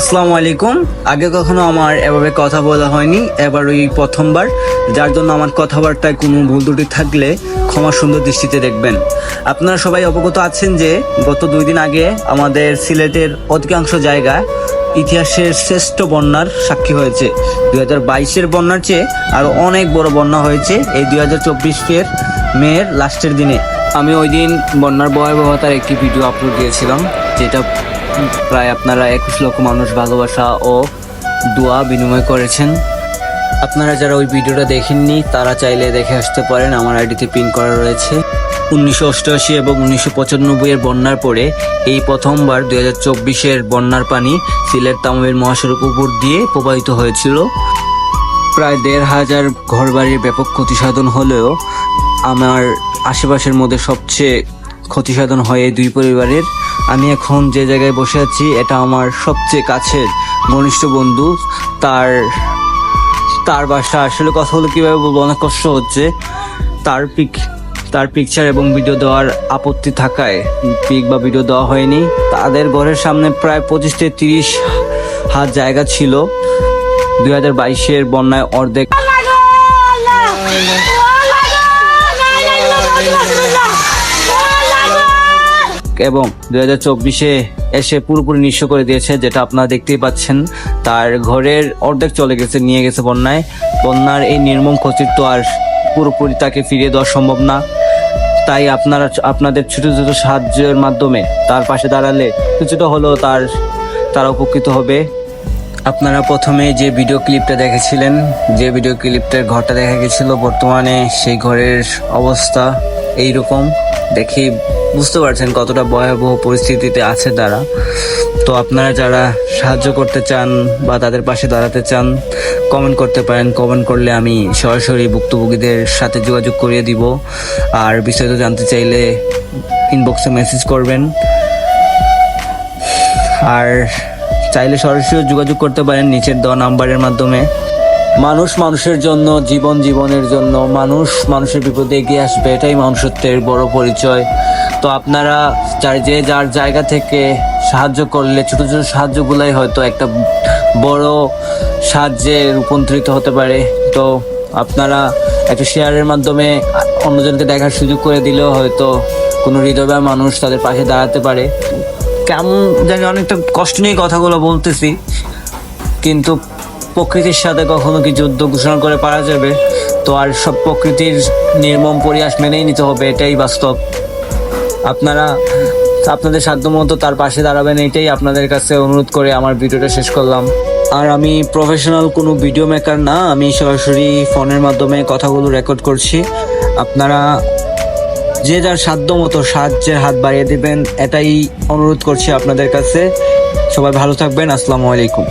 আসসালামু আলাইকুম। আগে কখনো আমার এভাবে কথা বলা হয়নি, এবার ওই প্রথমবার, যার জন্য আমার কথাবার্তায় কোনো ভুল ত্রুটি থাকলে ক্ষমা সুন্দর দৃষ্টিতে দেখবেন। আপনারা সবাই অবগত আছেন যে গত 2 দিন আগে আমাদের সিলেটের অধিকাংশ জায়গায় ইতিহাসের শ্রেষ্ঠ বন্যার সাক্ষী হয়েছে। 2022-এর বন্যার চেয়ে আরও অনেক বড় বন্যা হয়েছে এই 2024-এর মের লাস্টের দিনে। আমি ওই দিন বন্যার ভয়াবহতার একটি ভিডিও আপলোড দিয়েছিলাম, যেটা প্রায় আপনারা 21 লক্ষ মানুষ ভালোবাসা ও দোয়া বিনিময় করেছেন। আপনারা যারা ওই ভিডিওটা দেখেননি তারা চাইলে দেখে আসতে পারেন, আমার আইডিতে পিন করা রয়েছে। 1988 এবং 1995-এর বন্যার পরে এই প্রথমবার 2024-এর বন্যার পানি সিলেট তামাবিল মহাসড়ক উপর দিয়ে প্রবাহিত হয়েছিল। প্রায় 1,500 ঘরবাড়ির ব্যাপক ক্ষতিসাধন হলেও আমার আশেপাশের মধ্যে সবচেয়ে ক্ষতিসাধন হয় এই 2 পরিবারের। আমি এখন যে জায়গায় বসে আছি এটা আমার সবচেয়ে কাছের ঘনিষ্ঠ বন্ধু, তার বাসা। আসলে কথা বলে কীভাবে বলবো, অনেক কষ্ট হচ্ছে। তার পিকচার এবং ভিডিও দেওয়ার আপত্তি থাকায় পিক বা ভিডিও দেওয়া হয়নি। তাদের ঘরের সামনে প্রায় 25 থেকে 30 হাত জায়গা ছিল 2022-এর বন্যায় অর্ধেক, এবং 2024-এ এসে পুরোপুরি নিঃস্ব করে দিয়েছে, যেটা আপনারা দেখতেই পাচ্ছেন। তার ঘরের অর্ধেক চলে গেছে, নিয়ে গেছে বন্যায়। বন্যার এই নির্মম ক্ষতির তো আর পুরোপুরি তাকে ফিরিয়ে দেওয়া সম্ভব না। তাই আপনাদের ছোট ছোট সাহায্যের মাধ্যমে তার পাশে দাঁড়ালে কিছুটা হলেও তারা উপকৃত হবে। আপনারা প্রথমে যে ভিডিও ক্লিপটা দেখেছিলেন, যে ভিডিও ক্লিপটার ঘরটা দেখা গেছিল, বর্তমানে সেই ঘরের অবস্থা এইরকম। দেখি বুঝতে পারছেন কতটা ভয়াবহ পরিস্থিতিতে আছে তারা। তো আপনারা যারা সাহায্য করতে চান বা তাদের পাশে দাঁড়াতে চান, কমেন্ট করতে পারেন। কমেন্ট করলে আমি সরাসরি ভুক্তভোগীদের সাথে যোগাযোগ করিয়ে দিব। আর বিস্তারিত জানতে চাইলে ইনবক্সে মেসেজ করবেন। আর চাইলে সরাসরি যোগাযোগ করতে পারেন নিচের দেওয়া নাম্বারের মাধ্যমে। মানুষ মানুষের জন্য, জীবন জীবনের জন্য, মানুষ মানুষের বিপদে এগিয়ে আসবে, এটাই মানুষত্বের বড় পরিচয়। তো আপনারা যে যার জায়গা থেকে সাহায্য করলে ছোট ছোট সাহায্যগুলাই হয়তো একটা বড় সাহায্যে রূপান্তরিত হতে পারে। তো আপনারা একটা শেয়ারের মাধ্যমে অন্যজনকে দেখার সুযোগ করে দিলেও হয়তো কোনো হৃদয়বান মানুষ তাদের পাশে দাঁড়াতে পারে। কেমন জানি অনেকটা কষ্ট নিয়ে কথাগুলো বলতেছি, কিন্তু প্রকৃতির সাথে কখনো কি যুদ্ধ ঘোষণা করে পারা যাবে? তো আর সব প্রকৃতির নির্মম পরিহাস মেনেই নিতে হবে, এটাই বাস্তব। আপনারা আপনাদের সাধ্যমতো তার পাশে দাঁড়াবেন, এটাই আপনাদের কাছে অনুরোধ করে আমার ভিডিওটা শেষ করলাম। আর আমি প্রফেশনাল কোনো ভিডিও মেকার না, আমি সরাসরি ফোনের মাধ্যমে কথাগুলো রেকর্ড করছি। আপনারা যে যার সাধ্যমতো সাহায্যের হাত বাড়িয়ে দিবেন, এটাই অনুরোধ করছি আপনাদের কাছে। সবাই ভালো থাকবেন। আসসালামু আলাইকুম।